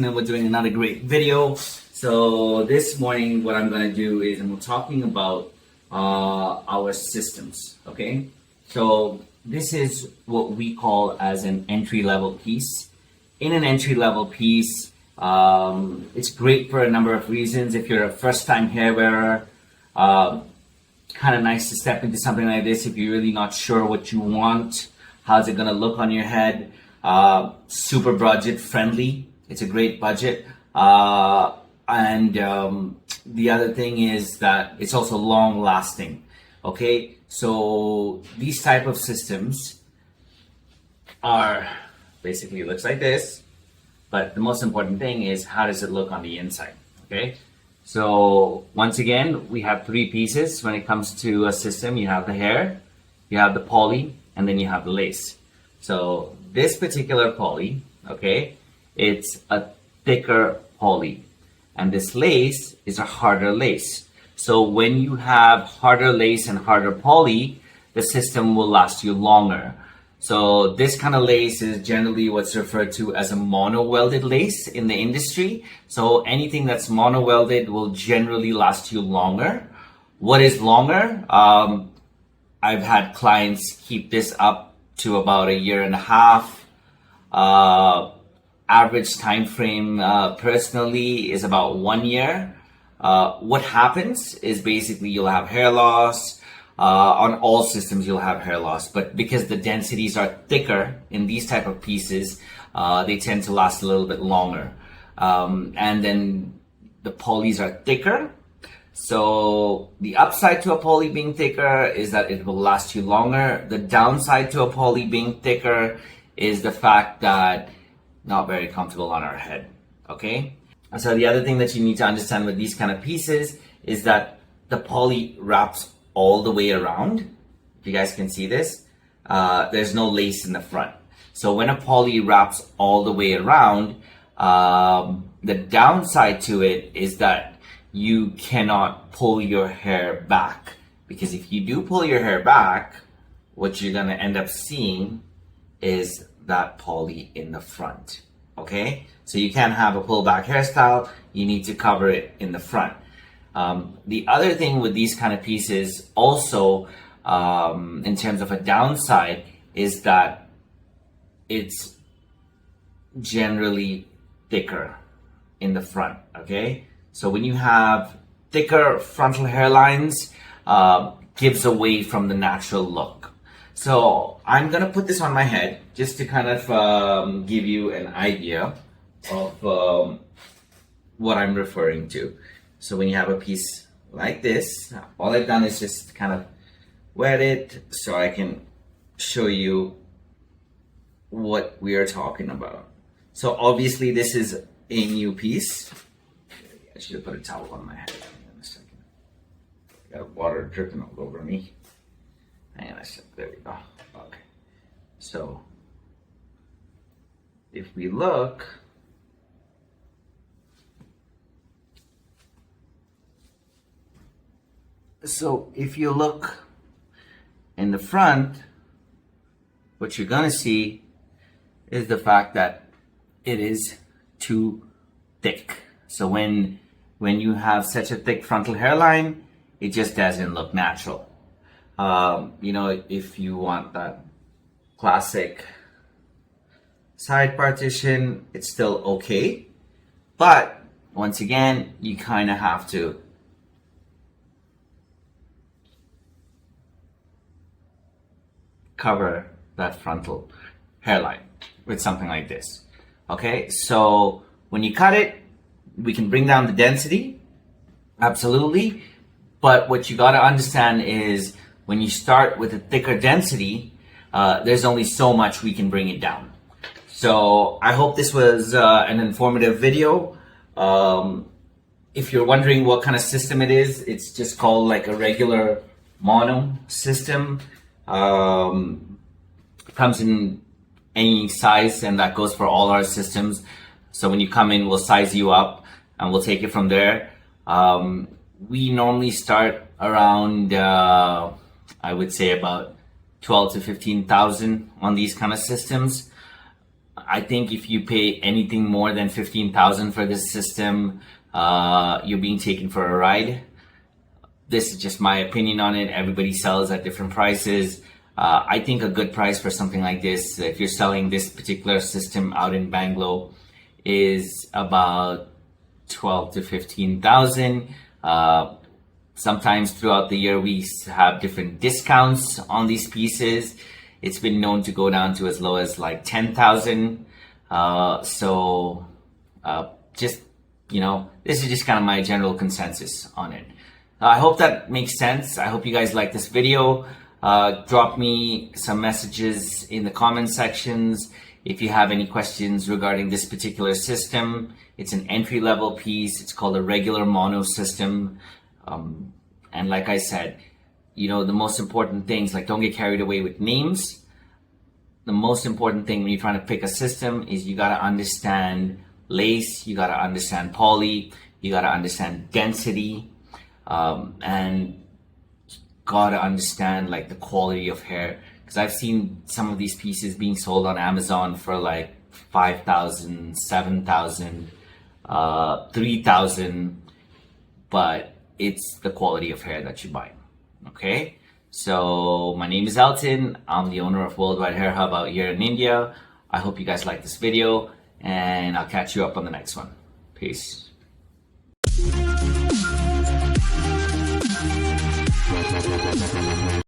and we're doing another great video. So this morning what I'm going to do is I'm talking about our systems, okay? So this is what we call as an entry-level piece. In an entry-level piece, it's great for a number of reasons. If you're a first-time hair wearer, kind of nice to step into something like this if you're really not sure what you want. How's it going to look on your head? Super budget friendly. It's a great budget. And the other thing is that it's also long lasting. Okay, so these type of systems are basically looks like this, but the most important thing is how does it look on the inside? Okay, so once again, we have three pieces when it comes to a system. You have the hair, you have the poly, and then you have the lace. So this particular poly, okay, it's a thicker poly, and this lace is a harder lace. So when you have harder lace and harder poly, the system will last you longer. So this kind of lace is generally what's referred to as a mono-welded lace in the industry. So anything that's mono-welded will generally last you longer. What is longer? I've had clients keep this up to about 1.5 years. Average time frame personally is about 1 year. What happens is basically you'll have hair loss. On all systems you'll have hair loss, but because the densities are thicker in these type of pieces, they tend to last a little bit longer. And then the polys are thicker. So the upside to a poly being thicker is that it will last you longer. The downside to a poly being thicker is the fact that not very comfortable on our head. Okay. So the other thing that you need to understand with these kind of pieces is that the poly wraps all the way around. If you guys can see this, there's no lace in the front. So when a poly wraps all the way around, the downside to it is that you cannot pull your hair back, because if you do pull your hair back, what you're gonna end up seeing is that poly in the front. Okay, so you can't have a pullback hairstyle. You need to cover it in the front. The other thing with these kind of pieces also, in terms of a downside, is that it's generally thicker in the front, okay? So when you have thicker frontal hairlines, gives away from the natural look. So I'm gonna put this on my head just to kind of give you an idea of what I'm referring to. So when you have a piece like this, all I've done is just kind of wet it so I can show you what we are talking about. So obviously this is a new piece. I should have put a towel on my head. Hang on a second. I got water dripping all over me. Hang on a second. There we go. Okay. So if we look, so if you look in the front, what you're gonna see is the fact that it is too thick. So when you have such a thick frontal hairline, it just doesn't look natural. You know, if you want that classic side partition, it's still okay. But once again, you kind of have to cover that frontal hairline with something like this. Okay, so when you cut it, we can bring down the density, absolutely. But what you got to understand is when you start with a thicker density, there's only so much we can bring it down. So I hope this was an informative video. If you're wondering what kind of system it is, it's just called like a regular mono system. Comes in any size, and that goes for all our systems. So when you come in, we'll size you up and we'll take it from there. We normally start around I would say about 12 to 15,000 on these kind of systems. I think if you pay anything more than 15,000 for this system, you're being taken for a ride. This is just my opinion on it. Everybody sells at different prices. I think a good price for something like this, if you're selling this particular system out in Bangalore, is about 12 to 15,000. Sometimes throughout the year we have different discounts on these pieces. It's been known to go down to as low as like 10,000. Just, this is just kind of my general consensus on it. I hope that makes sense. I hope you guys like this video. Drop me some messages in the comment sections if you have any questions regarding this particular system. It's an entry-level piece. It's called a regular mono system. And like I said, the most important things, like, don't get carried away with names. The most important thing when you're trying to pick a system is you got to understand lace, you got to understand poly, you got to understand density, and got to understand like the quality of hair. Because I've seen some of these pieces being sold on Amazon for like 5,000, 7,000, 3,000, but it's the quality of hair that you buy. Okay, so my name is Elton. I'm the owner of Worldwide Hair Hub out here in India. I hope you guys like this video, and I'll catch you up on the next one. Peace.